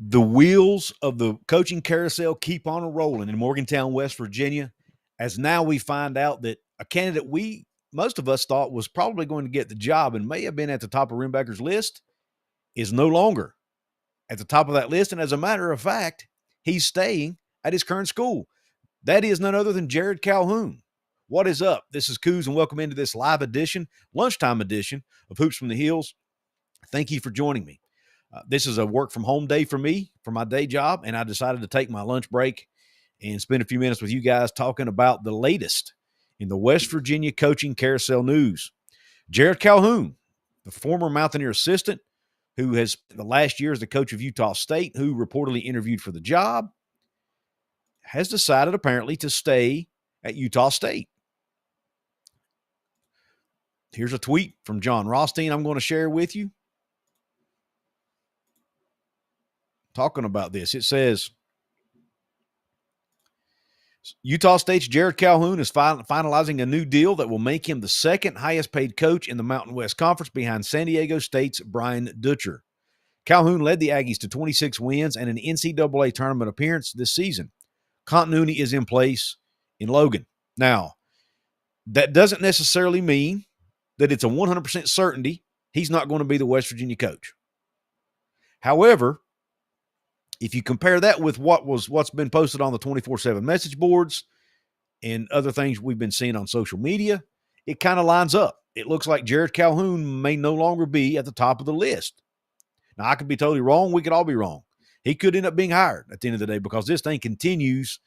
The wheels of the coaching carousel keep on rolling in Morgantown, West Virginia, as now we find out that a candidate most of us thought was probably going to get the job and may have been at the top of Wren Baker's list is no longer at the top of that list. And as a matter of fact, he's staying at his current school. That is none other than Jerrod Calhoun. What is up? This is Couz, and welcome into this live edition, lunchtime edition of Hoops from the Hills. Thank you for joining me. This is a work from home day for me, for my day job, and I decided to take my lunch break and spend a few minutes with you guys talking about the latest in the West Virginia coaching carousel news. Jerrod Calhoun, the former Mountaineer assistant who has the last year as the coach of Utah State, who reportedly interviewed for the job, has decided apparently to stay at Utah State. Here's a tweet from John Rothstein I'm going to share with you. Talking about this, it says, Utah State's Jerrod Calhoun is finalizing a new deal that will make him the second highest paid coach in the Mountain West Conference behind San Diego State's Brian Dutcher. Calhoun led the Aggies to 26 wins and an NCAA tournament appearance this season. Continuity is in place in Logan. Now, that doesn't necessarily mean that it's a 100% certainty he's not going to be the West Virginia coach. However, if you compare that with what's been posted on the 24/7 message boards and other things we've been seeing on social media, it kind of lines up. It looks like Jerrod Calhoun may no longer be at the top of the list. Now, I could be totally wrong. We could all be wrong. He could end up being hired at the end of the day because this thing continues.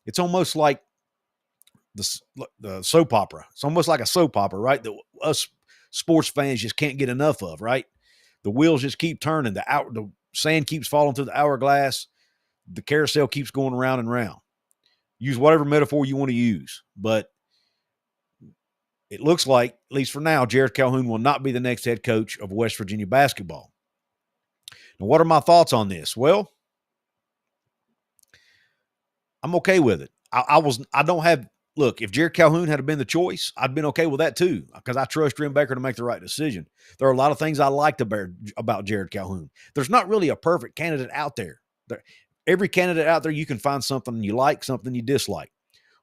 It's almost like the soap opera. It's almost like a soap opera, right? That us sports fans just can't get enough of, right? The wheels just keep turning. The sand keeps falling through the hourglass. The carousel keeps going round and round. Use whatever metaphor you want to use. But it looks like, at least for now, Jerrod Calhoun will not be the next head coach of West Virginia basketball. Now, what are my thoughts on this? Well, I'm okay with it. Look, if Jerrod Calhoun had been the choice, I'd been okay with that too, because I trust Wren Baker to make the right decision. There are a lot of things I liked about Jerrod Calhoun. There's not really a perfect candidate out there. Every candidate out there, you can find something you like, something you dislike.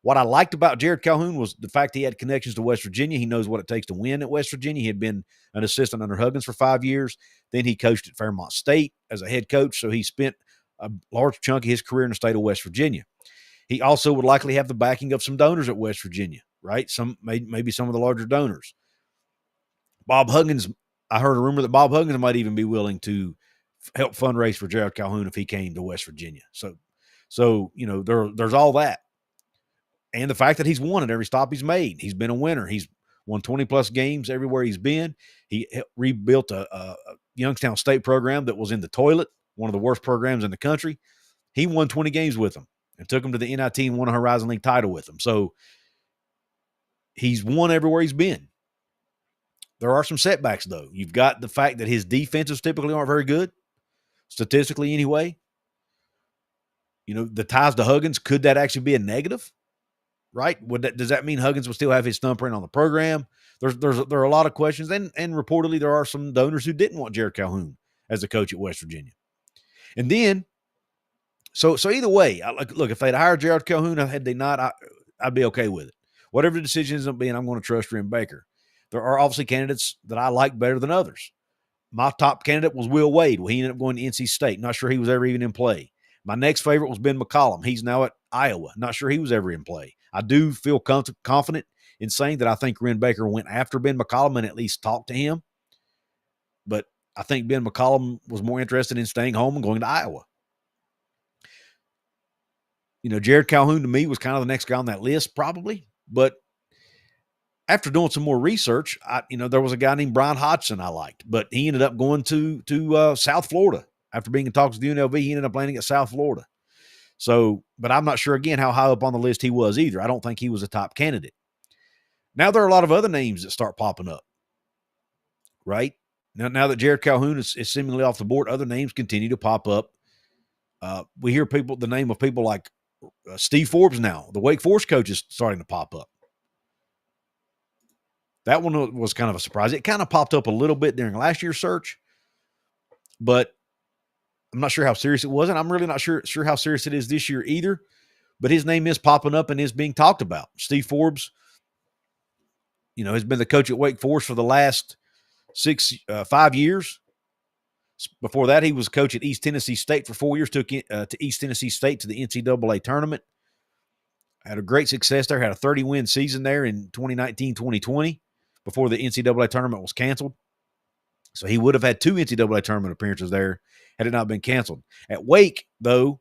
What I liked about Jerrod Calhoun was the fact he had connections to West Virginia. He knows what it takes to win at West Virginia. He had been an assistant under Huggins for 5 years. Then he coached at Fairmont State as a head coach, so he spent a large chunk of his career in the state of West Virginia. He also would likely have the backing of some donors at West Virginia, right? Maybe some of the larger donors. Bob Huggins, I heard a rumor that Bob Huggins might even be willing to help fundraise for Jerrod Calhoun if he came to West Virginia. So there's all that. And the fact that he's won at every stop he's made. He's been a winner. He's won 20-plus games everywhere he's been. He rebuilt a Youngstown State program that was in the toilet, one of the worst programs in the country. He won 20 games with them and took him to the NIT and won a Horizon League title with them. So he's won everywhere he's been. There are some setbacks, though. You've got the fact that his defenses typically aren't very good, statistically anyway. The ties to Huggins, could that actually be a negative? Right? Does that mean Huggins will still have his thumbprint on the program? There are a lot of questions, and reportedly there are some donors who didn't want Jerrod Calhoun as the coach at West Virginia. And then, so either way, look, if they'd hired Jerrod Calhoun, had they not, I'd be okay with it. Whatever the decision ends up being, I'm going to trust Wren Baker. There are obviously candidates that I like better than others. My top candidate was Will Wade. Well, he ended up going to NC State. Not sure he was ever even in play. My next favorite was Ben McCollum. He's now at Iowa. Not sure he was ever in play. I do feel confident in saying that I think Wren Baker went after Ben McCollum and at least talked to him. But I think Ben McCollum was more interested in staying home and going to Iowa. Jerrod Calhoun to me was kind of the next guy on that list probably. But after doing some more research, there was a guy named Brian Hodgson I liked. But he ended up going to South Florida. After being in talks with UNLV, he ended up landing at South Florida. So, but I'm not sure, again, how high up on the list he was either. I don't think he was a top candidate. Now there are a lot of other names that start popping up, right? Now that Jerrod Calhoun is seemingly off the board, other names continue to pop up. We hear the name of people like Steve Forbes now. The Wake Forest coach is starting to pop up. That one was kind of a surprise. It kind of popped up a little bit during last year's search, but I'm not sure how serious it was, and I'm really not sure how serious it is this year either. But his name is popping up and is being talked about. Steve Forbes, has been the coach at Wake Forest for the last 5 years. Before that, he was coach at East Tennessee State for 4 years, took to East Tennessee State to the NCAA tournament. Had a great success there, had a 30-win season there in 2019-2020 before the NCAA tournament was canceled. So he would have had 2 NCAA tournament appearances there had it not been canceled. At Wake, though,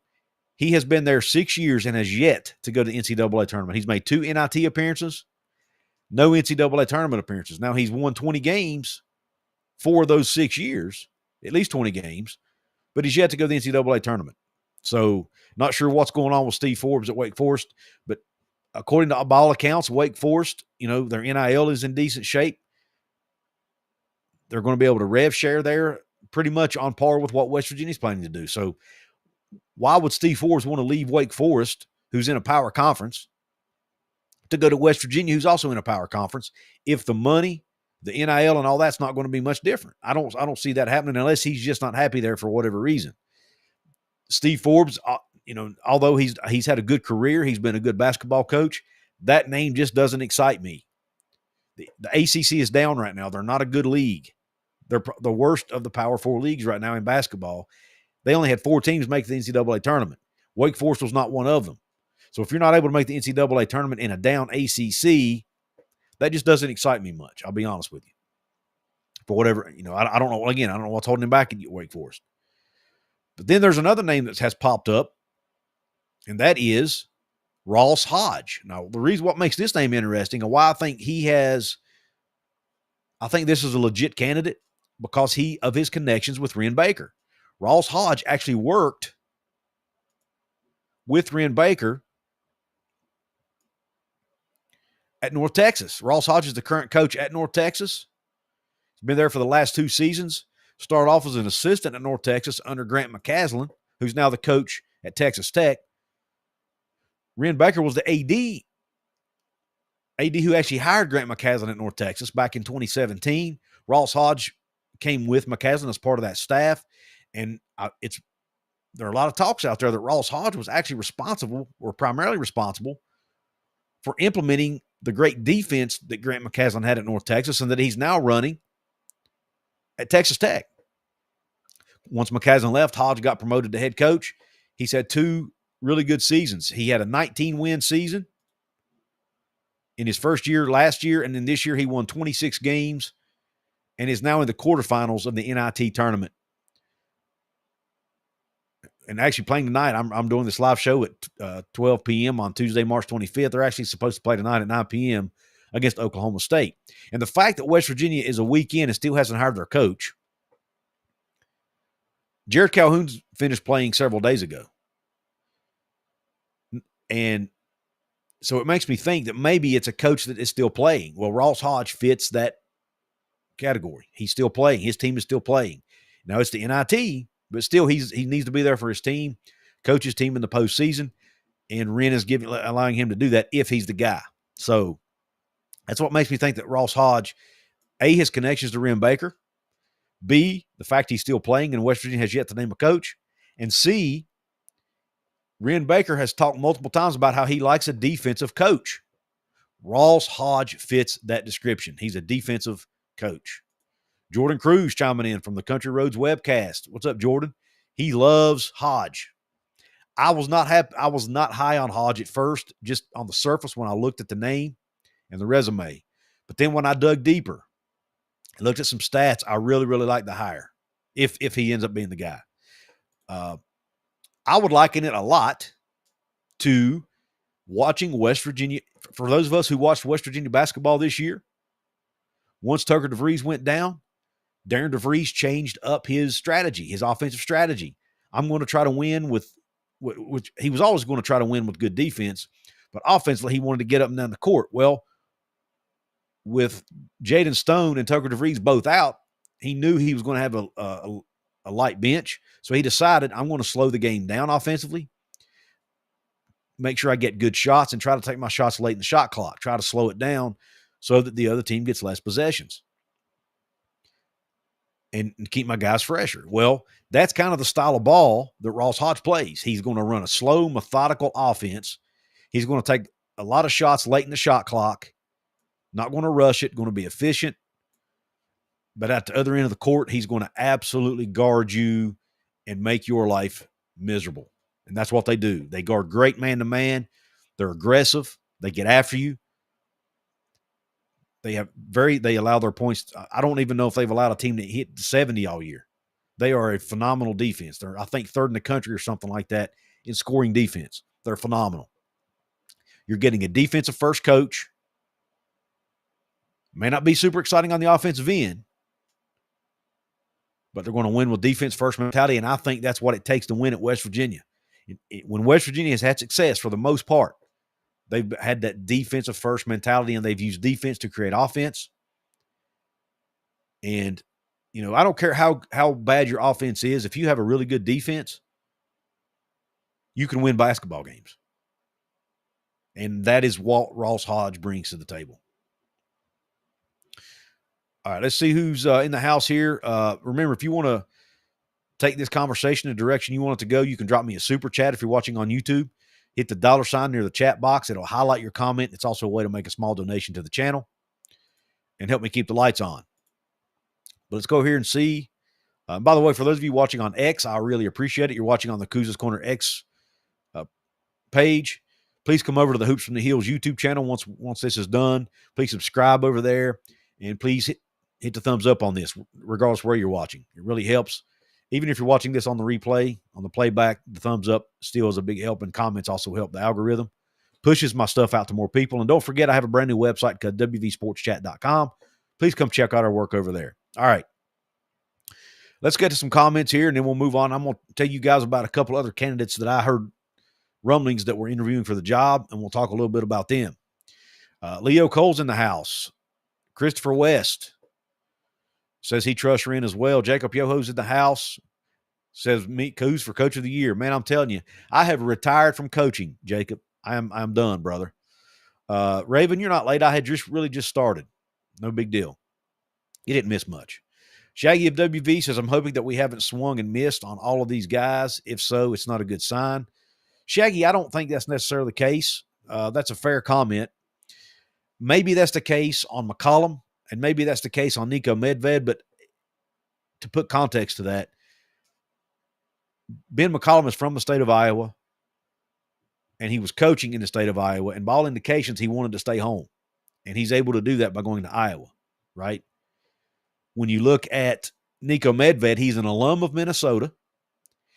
he has been there 6 years and has yet to go to the NCAA tournament. He's made 2 NIT appearances, no NCAA tournament appearances. Now, he's won 20 games for those 6 years, at least 20 games, but he's yet to go to the NCAA tournament. So, not sure what's going on with Steve Forbes at Wake Forest, but according to all accounts, Wake Forest, their NIL is in decent shape. They're going to be able to rev share there pretty much on par with what West Virginia's planning to do. So, why would Steve Forbes want to leave Wake Forest, who's in a power conference, to go to West Virginia, who's also in a power conference, if the money, the NIL, and all that's not going to be much different? I don't see that happening unless he's just not happy there for whatever reason. Steve Forbes, although he's had a good career, he's been a good basketball coach, that name just doesn't excite me. The ACC is down right now. They're not a good league. They're the worst of the Power 4 leagues right now in basketball. They only had 4 teams make the NCAA tournament. Wake Forest was not one of them. So if you're not able to make the NCAA tournament in a down ACC, that just doesn't excite me much. I'll be honest with you. For whatever, I don't know. Again, I don't know what's holding him back at Wake Forest. But then there's another name that has popped up, and that is Ross Hodge. Now, the reason what makes this name interesting and why I think this is a legit candidate because of his connections with Wren Baker. Ross Hodge actually worked with Wren Baker at North Texas. Ross Hodge is the current coach at North Texas. He's been there for the last 2 seasons. Started off as an assistant at North Texas under Grant McCasland, who's now the coach at Texas Tech. Wren Baker was the AD who actually hired Grant McCasland at North Texas back in 2017. Ross Hodge came with McCasland as part of that staff, and there are a lot of talks out there that Ross Hodge was actually primarily responsible for implementing the great defense that Grant McCasland had at North Texas and that he's now running at Texas Tech. Once McCasland left, Hodge got promoted to head coach. He's had 2 really good seasons. He had a 19-win season in his first year last year, and then this year he won 26 games and is now in the quarterfinals of the NIT tournament. And actually playing tonight, I'm doing this live show at 12 p.m. on Tuesday, March 25th. They're actually supposed to play tonight at 9 p.m. against Oklahoma State. And the fact that West Virginia is a week in and still hasn't hired their coach, Jerrod Calhoun finished playing several days ago. And so it makes me think that maybe it's a coach that is still playing. Well, Ross Hodge fits that category. He's still playing. His team is still playing. Now it's the NIT, but still he needs to be there for his team, coach his team in the postseason, and Wren is allowing him to do that if he's the guy. So that's what makes me think that Ross Hodge, A, his connections to Wren Baker, B, the fact he's still playing and West Virginia has yet to name a coach, and C, Wren Baker has talked multiple times about how he likes a defensive coach. Ross Hodge fits that description. He's a defensive coach. Jordan Couz chiming in from the Country Roads webcast. What's up, Jordan? He loves Hodge. I was not high on Hodge at first, just on the surface when I looked at the name and the resume. But then when I dug deeper and looked at some stats, I really, really like the hire if he ends up being the guy. I would liken it a lot to watching West Virginia. For those of us who watched West Virginia basketball this year, once Tucker DeVries went down, Darren DeVries changed up his strategy, his offensive strategy. I'm going to try to win with he was always going to try to win with good defense, but offensively he wanted to get up and down the court. Well, with Jaden Stone and Tucker DeVries both out, he knew he was going to have a light bench, so he decided I'm going to slow the game down offensively, make sure I get good shots, and try to take my shots late in the shot clock, try to slow it down so that the other team gets less possessions. and keep my guys fresher. Well, that's kind of the style of ball that Ross Hodge plays. He's going to run a slow, methodical offense. He's going to take a lot of shots late in the shot clock, not going to rush it, going to be efficient. But at the other end of the court, he's going to absolutely guard you and make your life miserable. And that's what they do. They guard great man-to-man. They're aggressive. They get after you. They allow their points. I don't even know if they've allowed a team to hit 70 all year. They are a phenomenal defense. They're, I think, third in the country or something like that in scoring defense. They're phenomenal. You're getting a defensive first coach. May not be super exciting on the offensive end, but they're going to win with defense first mentality, and I think that's what it takes to win at West Virginia. When West Virginia has had success for the most part, they've had that defensive first mentality, and they've used defense to create offense. And, you know, I don't care how bad your offense is. If you have a really good defense, you can win basketball games. And that is what Ross Hodge brings to the table. All right, let's see who's in the house here. Remember, if you want to take this conversation in the direction you want it to go, you can drop me a super chat if you're watching on YouTube. Hit the $ near the chat box. It'll highlight your comment. It's also a way to make a small donation to the channel and help me keep the lights on. But let's go here and see. By the way, for those of you watching on X, I really appreciate it. You're watching on the Couz's Corner X page. Please come over to the Hoops from the Heels YouTube channel once this is done. Please subscribe over there, and please hit the thumbs up on this, regardless of where you're watching. It really helps. Even if you're watching this on the replay, on the playback, the thumbs up still is a big help, and comments also help the algorithm. Pushes my stuff out to more people. And don't forget, I have a brand new website called WVSportsChat.com. Please come check out our work over there. All right. Let's get to some comments here, and then we'll move on. I'm going to tell you guys about a couple other candidates that I heard rumblings that were interviewing for the job, and we'll talk a little bit about them. Leo Cole's in the house. Christopher West says he trusts Wren as well. Jacob Yoho's in the house. Says meet Couz for Coach of the Year. Man, I'm telling you, I have retired from coaching, Jacob. I'm done, brother. Raven, you're not late. I had just started. No big deal. You didn't miss much. Shaggy of WV says, I'm hoping that we haven't swung and missed on all of these guys. If so, it's not a good sign. Shaggy, I don't think that's necessarily the case. That's a fair comment. Maybe that's the case on McCollum, and maybe that's the case on Nico Medved, but to put context to that, Ben McCollum is from the state of Iowa, and he was coaching in the state of Iowa, and by all indications, he wanted to stay home, and he's able to do that by going to Iowa, right? When you look at Nico Medved, he's an alum of Minnesota.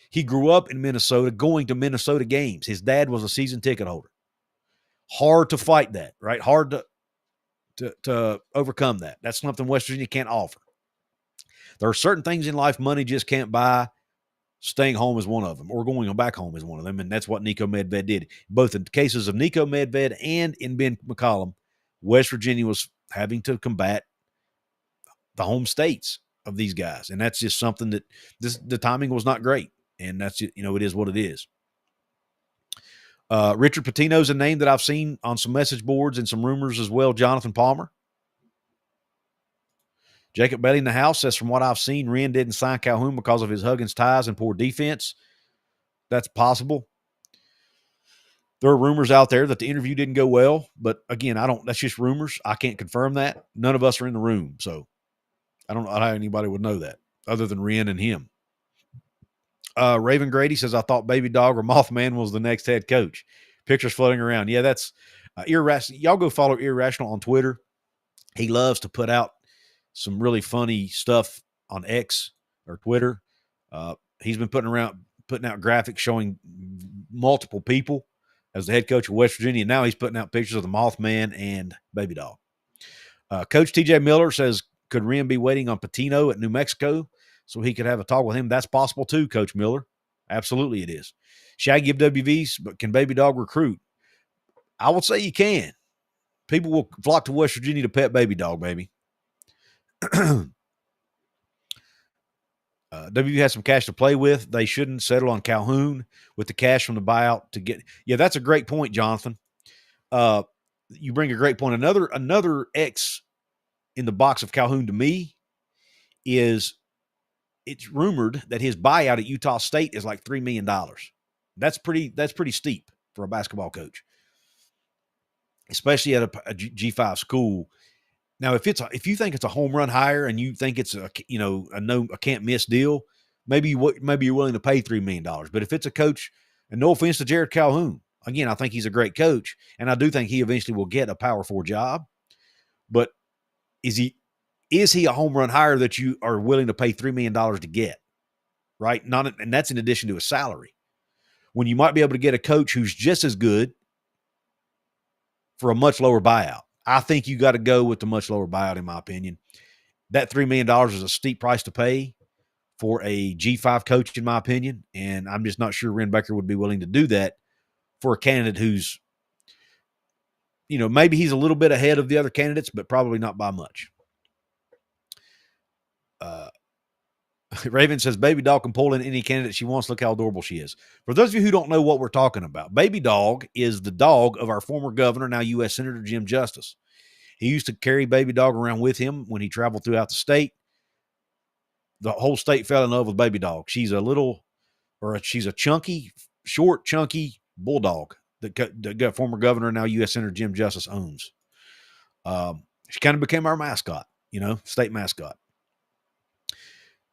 He grew up in Minnesota going to Minnesota games. His dad was a season ticket holder. Hard to fight that, right? Hard to overcome that. That's something West Virginia can't offer. There are certain things in life money just can't buy. Staying home is one of them, or going back home is one of them, and that's what Nico Medved did. Both in cases of Nico Medved and in Ben McCollum, West Virginia was having to combat the home states of these guys, and that's just something that the timing was not great, and that's, you know, it is what it is. Richard Patino's a name that I've seen on some message boards and some rumors as well. Jonathan Palmer. Jacob Bailey in the house says, from what I've seen, Wren didn't sign Calhoun because of his Huggins ties and poor defense. That's possible. There are rumors out there that the interview didn't go well, but again, that's just rumors. I can't confirm that. None of us are in the room, so I don't know how anybody would know that other than Wren and him. Raven Grady says, I thought Baby Dog or Mothman was the next head coach. Pictures floating around. Yeah, that's irrational. Y'all go follow Irrational on Twitter. He loves to put out some really funny stuff on X or Twitter. He's been putting out graphics showing multiple people as the head coach of West Virginia. Now he's putting out pictures of the Mothman and Baby Dog. Coach TJ Miller says, could Wren be waiting on Patino at New Mexico so he could have a talk with him? That's possible too, Coach Miller. Absolutely it is. Shaggy of WVs, but can Baby Dog recruit? I would say you can. People will flock to West Virginia to pet Baby Dog, baby. WV has some cash to play with. They shouldn't settle on Calhoun with the cash from the buyout to get. Yeah, that's a great point, Jonathan. You bring a great point. Another X in the box of Calhoun to me is it's rumored that his buyout at Utah State is like $3 million. That's pretty steep for a basketball coach, especially at a G5 school. Now, if you think it's a home run hire and you think it's a can't miss deal, maybe you're willing to pay $3 million. But if it's a coach, and no offense to Jerrod Calhoun, again, I think he's a great coach, and I do think he eventually will get a Power 4 job. But is he a home run hire that you are willing to pay $3 million to get? Right? And that's in addition to a salary. When you might be able to get a coach who's just as good for a much lower buyout. I think you got to go with the much lower buyout, in my opinion. That $3 million is a steep price to pay for a G5 coach, in my opinion, and I'm just not sure Wren Baker would be willing to do that for a candidate who's, maybe he's a little bit ahead of the other candidates, but probably not by much. Raven says, Baby Dog can pull in any candidate she wants. Look how adorable she is. For those of you who don't know what we're talking about, Baby Dog is the dog of our former governor, now U.S. Senator Jim Justice. He used to carry Baby Dog around with him when he traveled throughout the state. The whole state fell in love with Baby Dog. She's a chunky, short, chunky bulldog that former governor, now U.S. Senator Jim Justice owns. She kind of became our mascot, state mascot.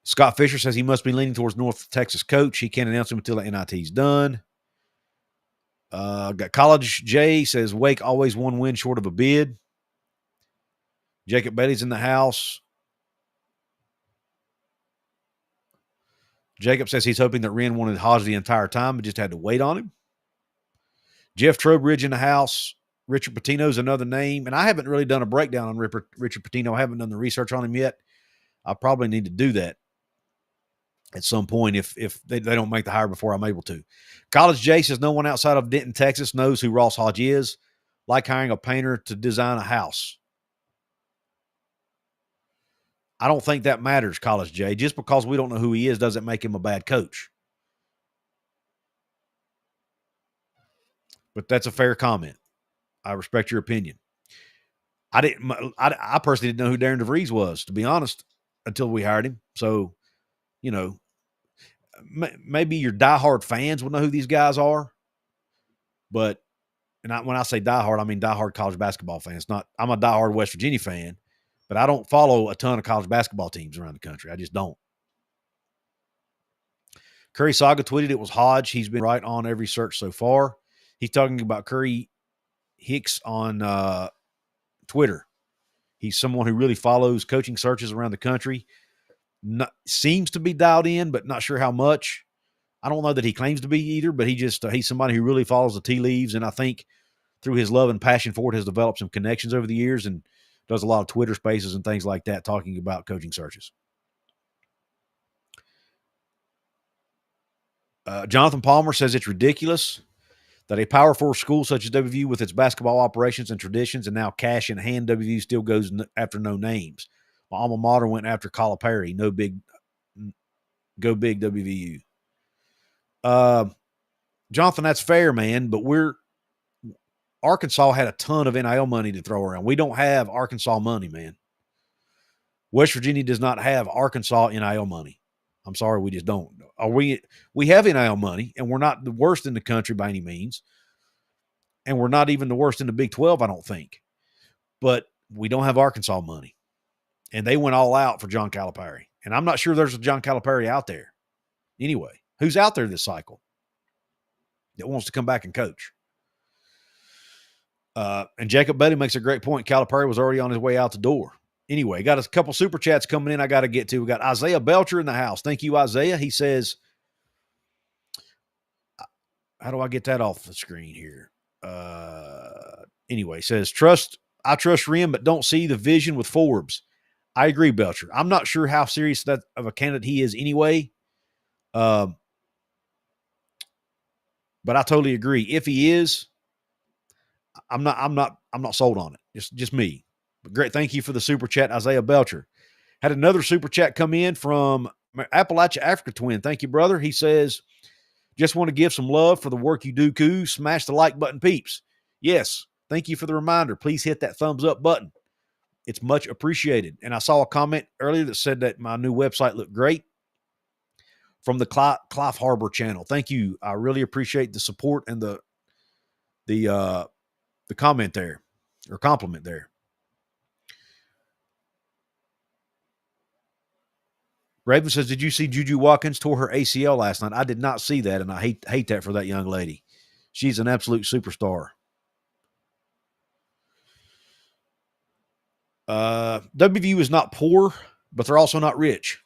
Scott Fisher says he must be leaning towards North Texas coach. He can't announce him until the NIT's done. Got College J says Wake always one win short of a bid. Jacob Bailey's in the house. Jacob says he's hoping that Wren wanted Hodge the entire time, but just had to wait on him. Jeff Trowbridge in the house. Richard Pitino's another name. And I haven't really done a breakdown on Richard Pitino. I haven't done the research on him yet. I probably need to do that at some point if they don't make the hire before I'm able to. College J says no one outside of Denton, Texas knows who Ross Hodge is. Like hiring a painter to design a house. I don't think that matters, College J. Just because we don't know who he is doesn't make him a bad coach. But that's a fair comment. I respect your opinion. I personally didn't know who Darren DeVries was, to be honest, until we hired him. So, maybe your diehard fans will know who these guys are. But, when I say diehard, I mean diehard college basketball fans. I'm a diehard West Virginia fan, but I don't follow a ton of college basketball teams around the country. I just don't. Curry Saga tweeted it was Hodge. He's been right on every search so far. He's talking about Curry Hicks on Twitter. He's someone who really follows coaching searches around the country. Seems to be dialed in, but not sure how much. I don't know that he claims to be either, but he's somebody who really follows the tea leaves, and I think through his love and passion for it has developed some connections over the years and does a lot of Twitter spaces and things like that talking about coaching searches. Jonathan Palmer says it's ridiculous that a Power 4 school such as WVU with its basketball operations and traditions and now cash in hand, WVU still goes after no names. My alma mater went after Calipari. Go big WVU. Jonathan, that's fair, man, but Arkansas had a ton of NIL money to throw around. We don't have Arkansas money, man. West Virginia does not have Arkansas NIL money. I'm sorry, we just don't. We have NIL money, and we're not the worst in the country by any means. And we're not even the worst in the Big 12, I don't think. But we don't have Arkansas money. And they went all out for John Calipari. And I'm not sure there's a John Calipari out there. Anyway, who's out there this cycle that wants to come back and coach? And Jacob Bailey makes a great point. Calipari was already on his way out the door. Anyway, got a couple super chats coming in I got to get to. We got Isaiah Belcher in the house. Thank you, Isaiah. He says, how do I get that off the screen here? Anyway, says, I trust Wren, but don't see the vision with Forbes. I agree, Belcher. I'm not sure how serious that of a candidate he is anyway. But I totally agree. If he is, I'm not sold on it. Just me. But great. Thank you for the super chat, Isaiah Belcher. Had another super chat come in from Appalachia Africa Twin. Thank you, brother. He says, just want to give some love for the work you do, Couz. Smash the like button, peeps. Yes. Thank you for the reminder. Please hit that thumbs up button. It's much appreciated. And I saw a comment earlier that said that my new website looked great. from the Clive Harbor channel. Thank you. I really appreciate the support and the comment there, or compliment there. Raven says, did you see Juju Watkins tore her ACL last night? I did not see that, and I hate that for that young lady. She's an absolute superstar. WVU is not poor, but they're also not rich.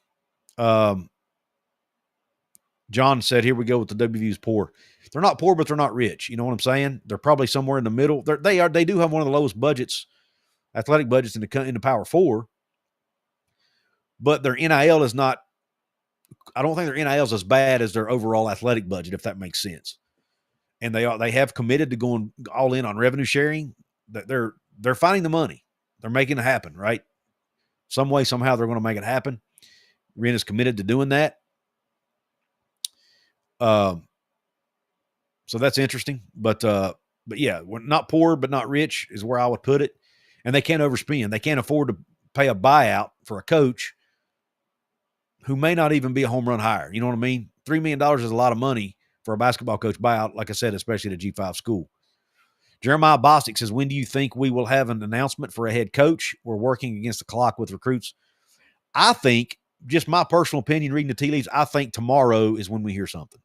John said, here we go with the WVU's poor. They're not poor, but they're not rich. You know what I'm saying? They're probably somewhere in the middle. They do have one of the lowest budgets, athletic budgets in the Power Four, but their NIL is not. I don't think their NIL is as bad as their overall athletic budget, if that makes sense. And they have committed to going all in on revenue sharing. They're finding the money. They're making it happen, right? Some way, somehow, they're going to make it happen. Wren is committed to doing that. So that's interesting. But yeah, we're not poor, but not rich is where I would put it. And they can't overspend. They can't afford to pay a buyout for a coach who may not even be a home run hire. You know what I mean? $3 million is a lot of money for a basketball coach buyout, like I said, especially at a G5 school. Jeremiah Bostic says, when do you think we will have an announcement for a head coach? We're working against the clock with recruits. I think, just my personal opinion, reading the tea leaves, I think tomorrow is when we hear something.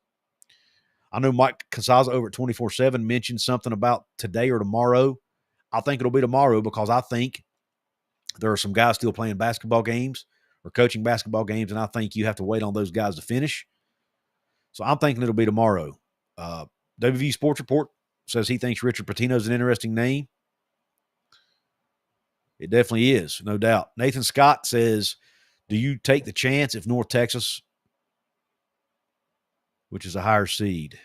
I know Mike Casaza over at 24/7 mentioned something about today or tomorrow. I think it'll be tomorrow because I think there are some guys still playing basketball games or coaching basketball games, and I think you have to wait on those guys to finish. So I'm thinking it'll be tomorrow. WVU Sports Report says he thinks Richard Pitino is an interesting name. It definitely is, no doubt. Nathan Scott says, do you take the chance if North Texas, which is a higher seed?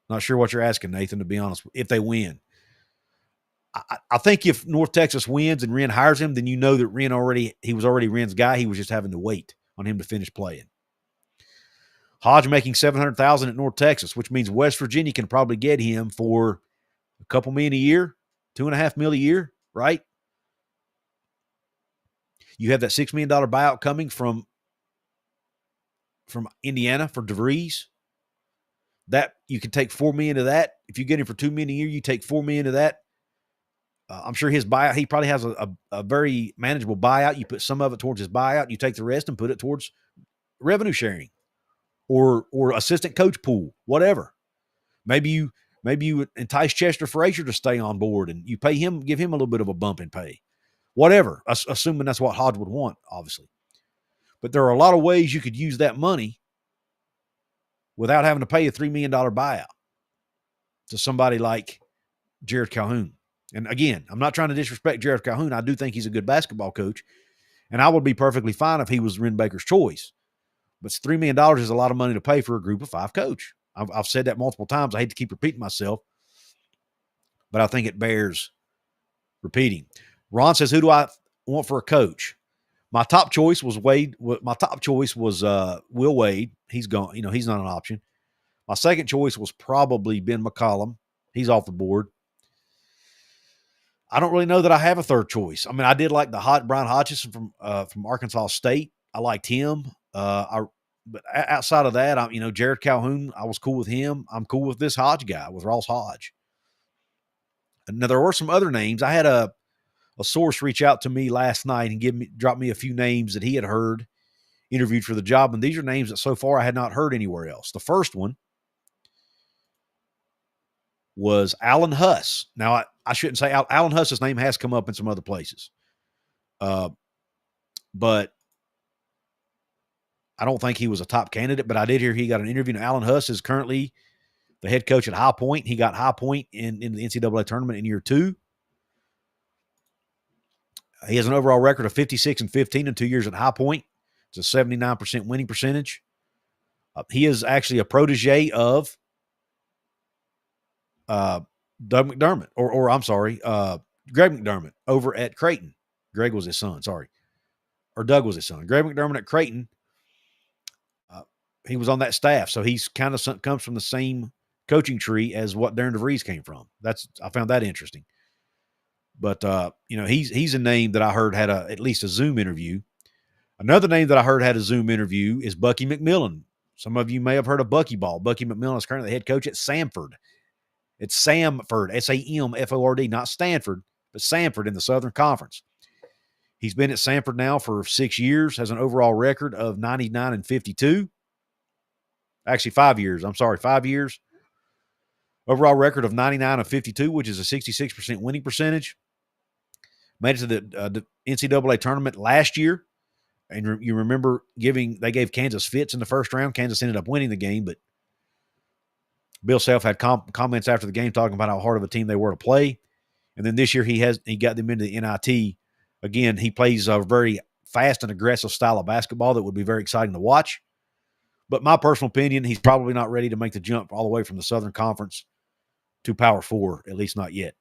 Not sure what you're asking, Nathan, to be honest, if they win. I think if North Texas wins and Wren hires him, then you know that he was already Wren's guy. He was just having to wait on him to finish playing. Hodge making $700,000 at North Texas, which means West Virginia can probably get him for a couple million a year, $2.5 million a year, right? You have that $6 million buyout coming from Indiana for DeVries. That you can take $4 million of that. If you get him for $2 million a year, you take $4 million of that. I'm sure his buyout, he probably has a very manageable buyout. You put some of it towards his buyout. You take the rest and put it towards revenue sharing or assistant coach pool, whatever. Maybe you entice Chester Frazier to stay on board and you pay him, give him a little bit of a bump in pay. Whatever, assuming that's what Hodge would want, obviously. But there are a lot of ways you could use that money without having to pay a $3 million buyout to somebody like Jerrod Calhoun. And again, I'm not trying to disrespect Jerrod Calhoun. I do think he's a good basketball coach, and I would be perfectly fine if he was Wren Baker's choice. But $3 million is a lot of money to pay for a group of 5 coach. I've said that multiple times. I hate to keep repeating myself, but I think it bears repeating. Ron says, who do I want for a coach? My top choice was Wade. My top choice was Will Wade. He's gone. He's not an option. My second choice was probably Ben McCollum. He's off the board. I don't really know that I have a third choice. I mean, I did like Brian Hodgson from Arkansas State. I liked him. But outside of that, Jerrod Calhoun, I was cool with him. I'm cool with this Hodge guy, with Ross Hodge. Now, there were some other names. I had a source reach out to me last night and drop me a few names that he had heard interviewed for the job. And these are names that so far I had not heard anywhere else. The first one was Alan Huss. Now, I shouldn't say Alan Huss's name has come up in some other places. But I don't think he was a top candidate, but I did hear he got an interview. Now, Alan Huss is currently the head coach at High Point. He got High Point in the NCAA tournament in year 2. He has an overall record of 56-15 in 2 years at High Point. It's a 79% winning percentage. He is actually a protege of Doug McDermott, or I'm sorry, Greg McDermott over at Creighton. Greg was his son, sorry. Or Doug was his son. Greg McDermott at Creighton, he was on that staff. So he's kind of comes from the same coaching tree as what Darren DeVries came from. I found that interesting. But, he's a name that I heard had at least a Zoom interview. Another name that I heard had a Zoom interview is Bucky McMillan Some of you may have heard of Bucky Ball. Bucky McMillan is currently the head coach at Samford. It's Samford, Samford, not Stanford, but Samford in the Southern Conference. He's been at Samford now for 6 years, has an overall record of 99-52. Actually, 5 years. I'm sorry, 5 years. Overall record of 99-52, which is a 66% winning percentage. Made it to the NCAA tournament last year. And you remember they gave Kansas fits in the first round. Kansas ended up winning the game, but Bill Self had comments after the game talking about how hard of a team they were to play. And then this year he got them into the NIT. Again, he plays a very fast and aggressive style of basketball that would be very exciting to watch. But my personal opinion, he's probably not ready to make the jump all the way from the Southern Conference to Power 4, at least not yet.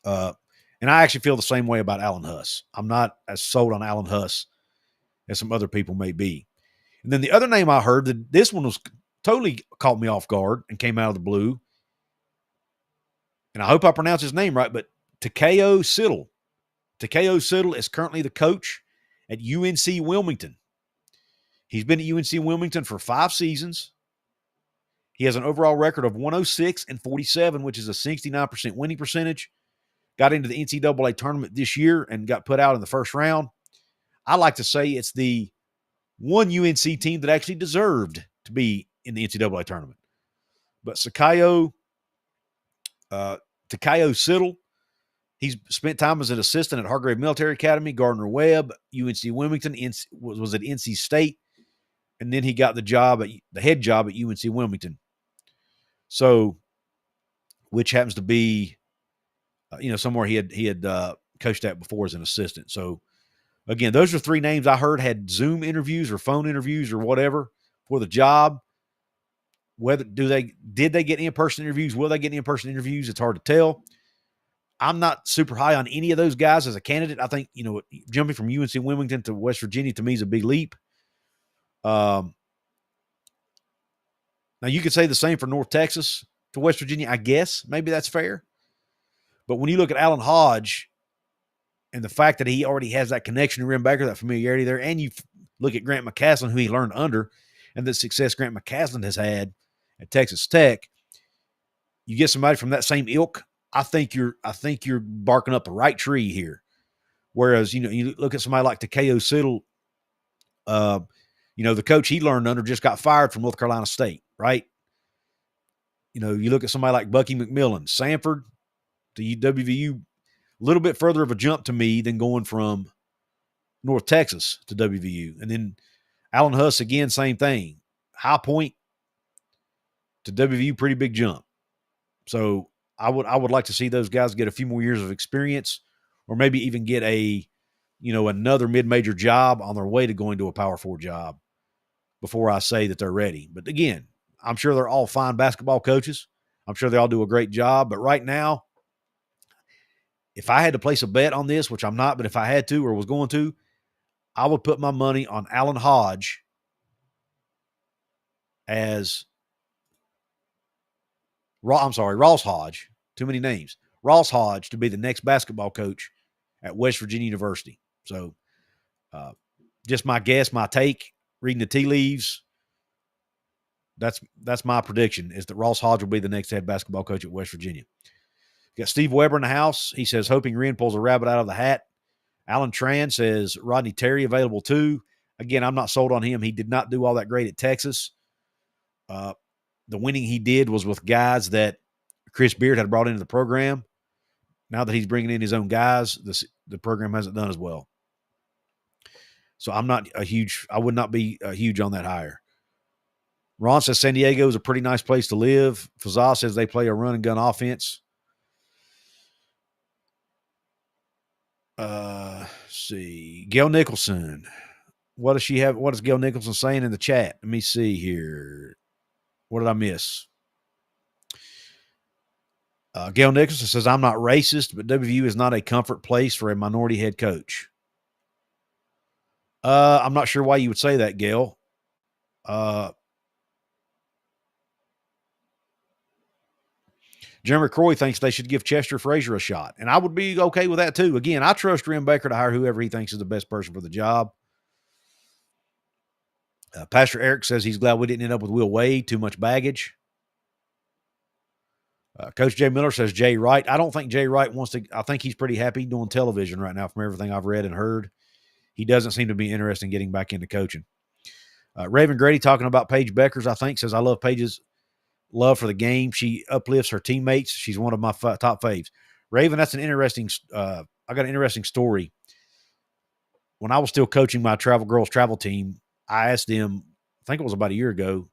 And I actually feel the same way about Alan Huss. I'm not as sold on Alan Huss as some other people may be. And then the other name I heard, that this one was totally caught me off guard and came out of the blue. And I hope I pronounce his name right, but Takeo Siddle. Takeo Siddle is currently the coach at UNC Wilmington. He's been at UNC Wilmington for 5 seasons. He has an overall record of 106-47, which is a 69% winning percentage. Got into the NCAA tournament this year and got put out in the first round. I like to say it's the one UNC team that actually deserved to be in the NCAA tournament. But Takeo Siddle, he's spent time as an assistant at Hargrave Military Academy, Gardner Webb, UNC Wilmington, was at NC State, and then he got the head job at UNC Wilmington. So, which happens to be, somewhere he had coached at before as an assistant. So, again, those are 3 names I heard had Zoom interviews or phone interviews or whatever for the job. Did they get in-person interviews? Will they get in-person interviews? It's hard to tell. I'm not super high on any of those guys as a candidate. I think, jumping from UNC Wilmington to West Virginia to me is a big leap. Now you could say the same for North Texas to West Virginia, I guess. Maybe that's fair. But when you look at Alan Hodge and the fact that he already has that connection to Wren Baker, that familiarity there, and you look at Grant McCaslin, who he learned under, and the success Grant McCaslin has had at Texas Tech, you get somebody from that same ilk, I think you're barking up the right tree here. Whereas, you look at somebody like Takeo Siddle, the coach he learned under just got fired from North Carolina State, right? You look at somebody like Bucky McMillan, Samford to WVU, a little bit further of a jump to me than going from North Texas to WVU. And then Alan Huss, again, same thing. High Point to WVU, pretty big jump. So I would like to see those guys get a few more years of experience, or maybe even get another mid-major job on their way to going to a Power 4 job before I say that they're ready. But again, I'm sure they're all fine basketball coaches. I'm sure they all do a great job. But right now, if I had to place a bet on this, which I'm not, but if I had to or was going to, I would put my money on Alan Hodge as Ross Hodge. Too many names. Ross Hodge to be the next basketball coach at West Virginia University. So just my guess, my take, reading the tea leaves, that's my prediction, is that Ross Hodge will be the next head basketball coach at West Virginia. Got Steve Weber in the house. He says, hoping Wren pulls a rabbit out of the hat. Alan Tran says, Rodney Terry available too. Again, I'm not sold on him. He did not do all that great at Texas. The winning he did was with guys that Chris Beard had brought into the program. Now that he's bringing in his own guys, the program hasn't done as well. So I would not be huge on that hire. Ron says San Diego is a pretty nice place to live. Fazal says they play a run and gun offense. See. Gail Nicholson. What does she have? What is Gail Nicholson saying in the chat? Let me see here. What did I miss? Gail Nicholson says, I'm not racist, but WVU is not a comfort place for a minority head coach. I'm not sure why you would say that, Gail. Jeremy Croy thinks they should give Chester Frazier a shot, and I would be okay with that too. Again, I trust Wren Baker to hire whoever he thinks is the best person for the job. Pastor Eric says he's glad we didn't end up with Will Wade. Too much baggage. Coach Jay Miller says Jay Wright. I don't think Jay Wright wants to. I think he's pretty happy doing television right now from everything I've read and heard. He doesn't seem to be interested in getting back into coaching. Raven Grady talking about Paige Beckers, I think, says, I love Paige's love for the game. She uplifts her teammates. She's one of my top faves. Raven, that's an interesting I got an interesting story. When I was still coaching my girls travel team, I asked them, I think it was about a year ago,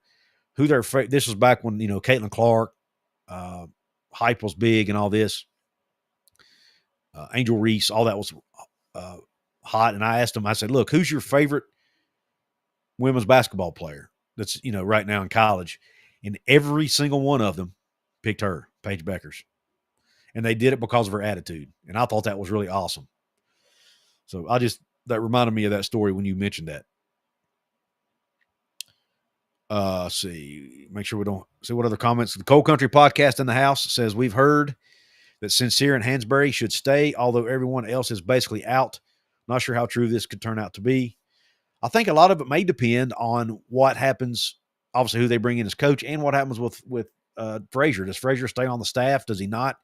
who their this was back when, Caitlin Clark, hype was big and all this. Angel Reese, all that was hot. And I asked them, I said, look, who's your favorite women's basketball player that's, right now in college? And every single one of them picked her, Paige Beckers. And they did it because of her attitude. And I thought that was really awesome. So that reminded me of that story when you mentioned that. See, make sure we don't see what other comments. The Cold Country Podcast in the house says, we've heard that Sincere and Hansberry should stay, although everyone else is basically out. Not sure how true this could turn out to be. I think a lot of it may depend on what happens, obviously who they bring in as coach, and what happens with Frazier. Does Frazier stay on the staff? Does he not?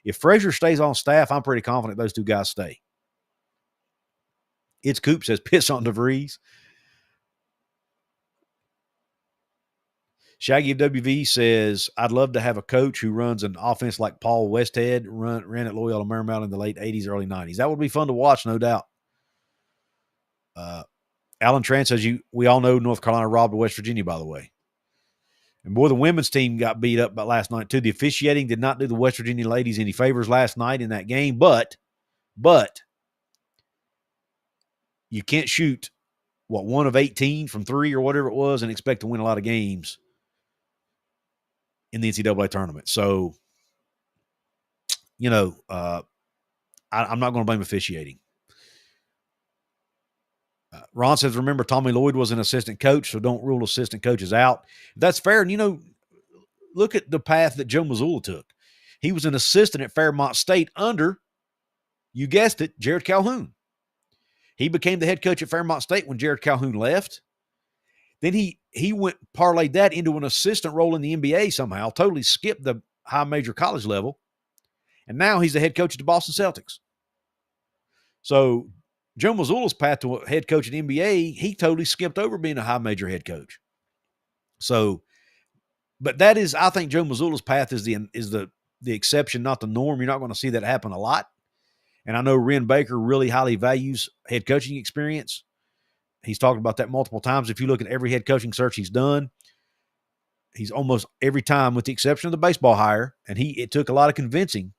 If Frazier stays on staff, I'm pretty confident those two guys stay. It's Coop says, piss on DeVries. Shaggy of WV says, I'd love to have a coach who runs an offense like Paul Westhead ran at Loyola Marymount in the late 80s, early 90s. That would be fun to watch, no doubt. Alan Trent says, we all know North Carolina robbed West Virginia, by the way. And boy, the women's team got beat up by last night, too. The officiating did not do the West Virginia ladies any favors last night in that game, but you can't shoot, 1 of 18 from 3 or whatever it was and expect to win a lot of games in the NCAA tournament. So, I'm not going to blame officiating. Ron says, remember, Tommy Lloyd was an assistant coach, so don't rule assistant coaches out. That's fair. And, look at the path that Joe Mazzulla took. He was an assistant at Fairmont State under, you guessed it, Jerrod Calhoun. He became the head coach at Fairmont State when Jerrod Calhoun left. Then he parlayed that into an assistant role in the NBA somehow, totally skipped the high major college level. And now he's the head coach at the Boston Celtics. So Joe Mazzulla's path to a head coach at NBA, he totally skipped over being a high major head coach. So, but that is, I think Joe Mazzulla's path is the exception, not the norm. You're not going to see that happen a lot. And I know Wren Baker really highly values head coaching experience. He's talked about that multiple times. If you look at every head coaching search he's done, he's almost every time, with the exception of the baseball hire, and it took a lot of convincing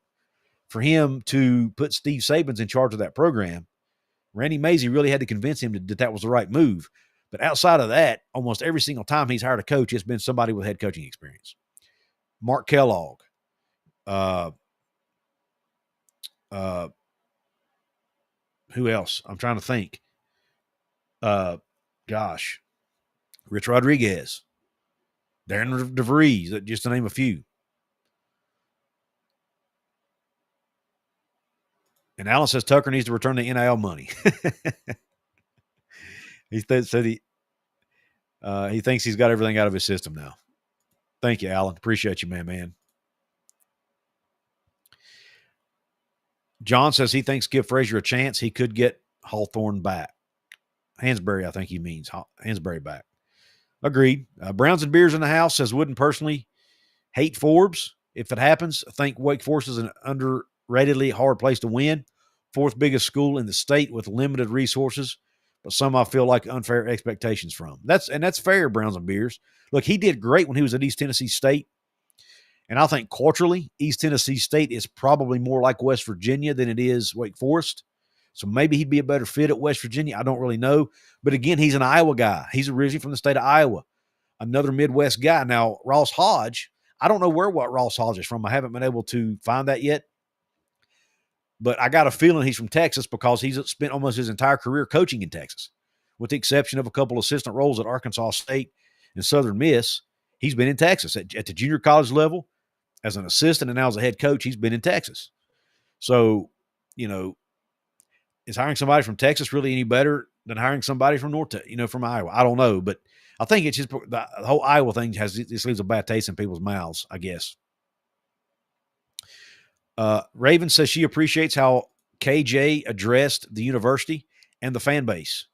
for him to put Steve Sabins in charge of that program. Randy Mazey really had to convince him that was the right move. But outside of that, almost every single time he's hired a coach, it's been somebody with head coaching experience. Mark Kellogg, who else? I'm trying to think. Rich Rodriguez, Darren DeVries, just to name a few. And Alan says Tucker needs to return the NIL money. He said he thinks he's got everything out of his system now. Thank you, Alan. Appreciate you, man. John says he thinks give Frazier a chance. He could get Hawthorne back. Hansberry, I think he means. Hansberry back. Agreed. Browns and Beers in the house says wouldn't personally hate Forbes if it happens. I think Wake Forest is an underratedly hard place to win. 4th biggest school in the state with limited resources, but some I feel like unfair expectations from. That's fair, Browns and Beers. Look, he did great when he was at East Tennessee State. And I think culturally, East Tennessee State is probably more like West Virginia than it is Wake Forest. So maybe he'd be a better fit at West Virginia. I don't really know. But again, he's an Iowa guy. He's originally from the state of Iowa, another Midwest guy. Now, Ross Hodge, I don't know what Ross Hodge is from. I haven't been able to find that yet. But I got a feeling he's from Texas because he's spent almost his entire career coaching in Texas, with the exception of a couple assistant roles at Arkansas State and Southern Miss. He's been in Texas at the junior college level as an assistant, and now as a head coach, he's been in Texas. So, is hiring somebody from Texas really any better than hiring somebody from from Iowa. I don't know, but I think it's just the whole Iowa thing this leaves a bad taste in people's mouths, I guess. Raven says she appreciates how KJ addressed the university and the fan base,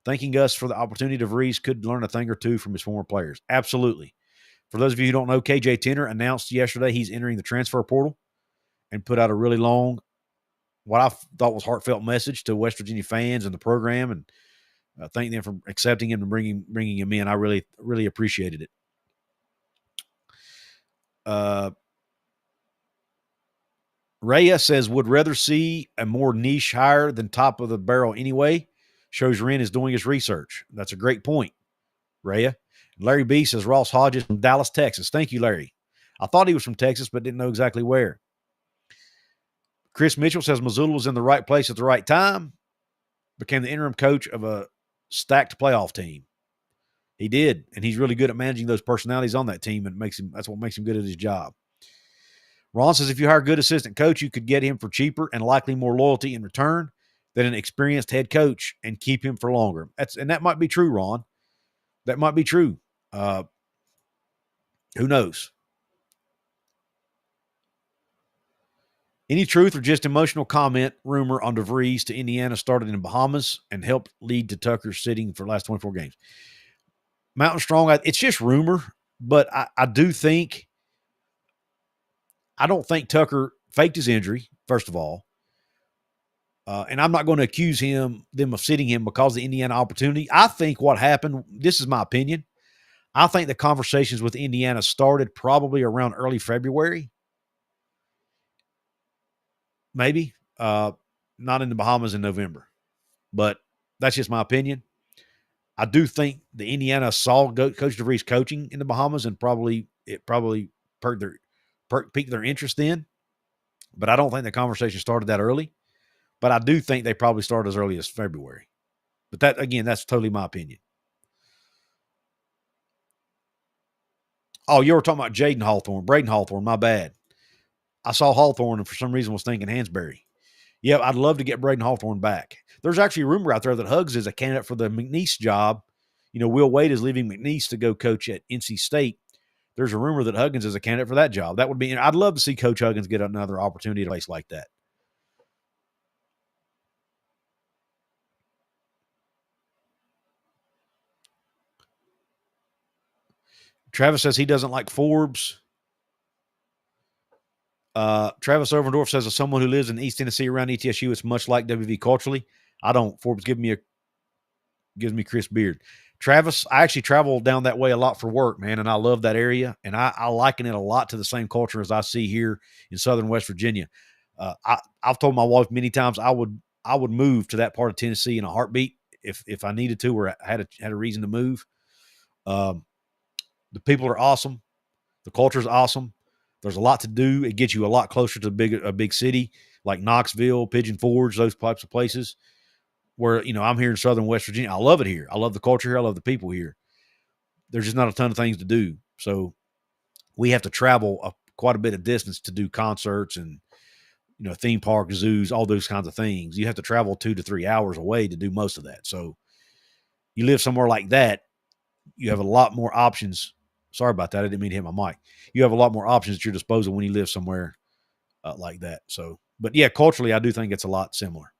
thanking us for the opportunity to Vreese could learn a thing or two from his former players. Absolutely. For those of you who don't know, KJ Tenner announced yesterday he's entering the transfer portal and put out a really long, what I thought was heartfelt message to West Virginia fans and the program, and thank them for accepting him and bringing him in. I really, really appreciated it. Rhea says, would rather see a more niche hire than top of the barrel anyway. Shows Wren is doing his research. That's a great point, Rhea. Larry B says, Ross Hodges from Dallas, Texas. Thank you, Larry. I thought he was from Texas, but didn't know exactly where. Chris Mitchell says, Missoula was in the right place at the right time. Became the interim coach of a stacked playoff team. He did, and he's really good at managing those personalities on that team, and that's what makes him good at his job. Ron says if you hire a good assistant coach, you could get him for cheaper and likely more loyalty in return than an experienced head coach and keep him for longer. And that might be true, Ron. That might be true. Who knows? Any truth or just emotional comment rumor on DeVries to Indiana started in Bahamas and helped lead to Tucker sitting for the last 24 games? Mountain Strong, it's just rumor, but I do think – I don't think Tucker faked his injury, first of all. And I'm not going to accuse them of sitting him because of the Indiana opportunity. I think what happened, this is my opinion, I think the conversations with Indiana started probably around early February. Maybe. Not in the Bahamas in November. But that's just my opinion. I do think the Indiana saw Coach DeVries coaching in the Bahamas and it probably piqued their interest in. But I don't think the conversation started that early. But I do think they probably started as early as February. But that, again, that's totally my opinion. Oh, you were talking about Braden Hawthorne, my bad. I saw Hawthorne and for some reason was thinking Hansberry. Yeah, I'd love to get Braden Hawthorne back. There's actually a rumor out there that Huggs is a candidate for the McNeese job. Will Wade is leaving McNeese to go coach at NC State. There's a rumor that Huggins is a candidate for that job. I'd love to see Coach Huggins get another opportunity at a place like that. Travis says he doesn't like Forbes. Travis Overdorf says, as someone who lives in East Tennessee around ETSU, it's much like WV culturally. I don't. Forbes gives me Chris Beard. Travis, I actually travel down that way a lot for work, man, and I love that area, and I liken it a lot to the same culture as I see here in southern West Virginia. I've told my wife many times I would move to that part of Tennessee in a heartbeat if I needed to or had a reason to move. The people are awesome. The culture is awesome. There's a lot to do. It gets you a lot closer to a big city like Knoxville, Pigeon Forge, those types of places where, I'm here in southern West Virginia. I love it here. I love the culture here. I love the people here. There's just not a ton of things to do. So we have to travel quite a bit of distance to do concerts and, theme parks, zoos, all those kinds of things. You have to travel 2 to 3 hours away to do most of that. So you live somewhere like that, you have a lot more options. Sorry about that. I didn't mean to hit my mic. You have a lot more options at your disposal when you live somewhere like that. So, but yeah, culturally, I do think it's a lot similar.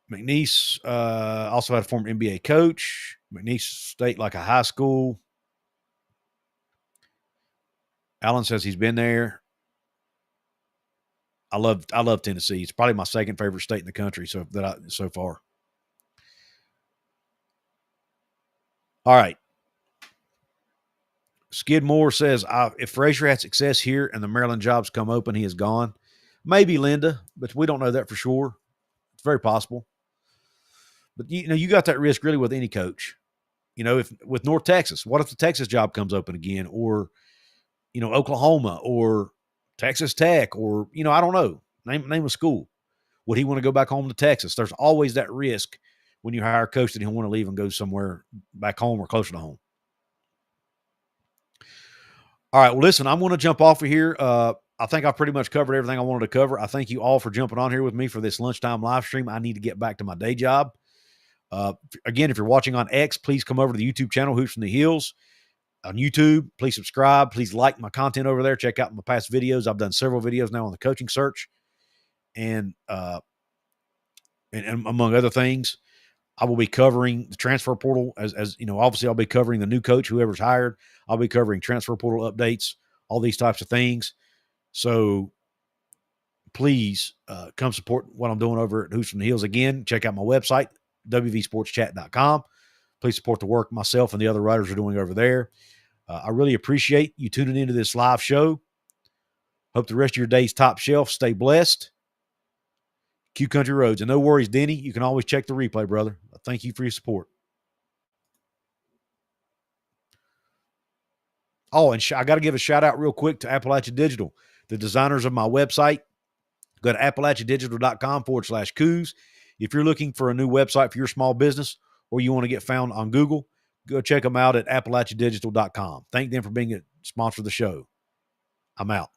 McNeese also had a former NBA coach. McNeese State like a high school. Alan says he's been there. I love Tennessee. It's probably my second favorite state in the country so far. All right. Skidmore says, if Frazier had success here and the Maryland jobs come open, he is gone. Maybe Linda, but we don't know that for sure. It's very possible. But, you got that risk really with any coach. If with North Texas, what if the Texas job comes open again? Or, Oklahoma or Texas Tech or, I don't know. Name a school. Would he want to go back home to Texas? There's always that risk when you hire a coach that he'll want to leave and go somewhere back home or closer to home. All right, well, listen, I'm going to jump off of here. I think I've pretty much covered everything I wanted to cover. I thank you all for jumping on here with me for this lunchtime live stream. I need to get back to my day job. Again, if you're watching on X, please come over to the YouTube channel, Hoops from the Hills. On YouTube, please subscribe. Please like my content over there. Check out my past videos. I've done several videos now on the coaching search. And among other things, I will be covering the transfer portal as you know, obviously I'll be covering the new coach, whoever's hired. I'll be covering transfer portal updates, all these types of things. So please come support what I'm doing over at Hoops from the Hills. Again, check out my website, wvsportschat.com. Please support the work myself and the other writers are doing over there. I really appreciate you tuning into this live show. Hope the rest of your day's top shelf. Stay blessed. Q Country Roads. And no worries, Denny. You can always check the replay, brother. Thank you for your support. Oh, and I got to give a shout out real quick to Appalachia Digital, the designers of my website. Go to appalachiadigital.com/Couz. If you're looking for a new website for your small business or you want to get found on Google, go check them out at appalachiadigital.com. Thank them for being a sponsor of the show. I'm out.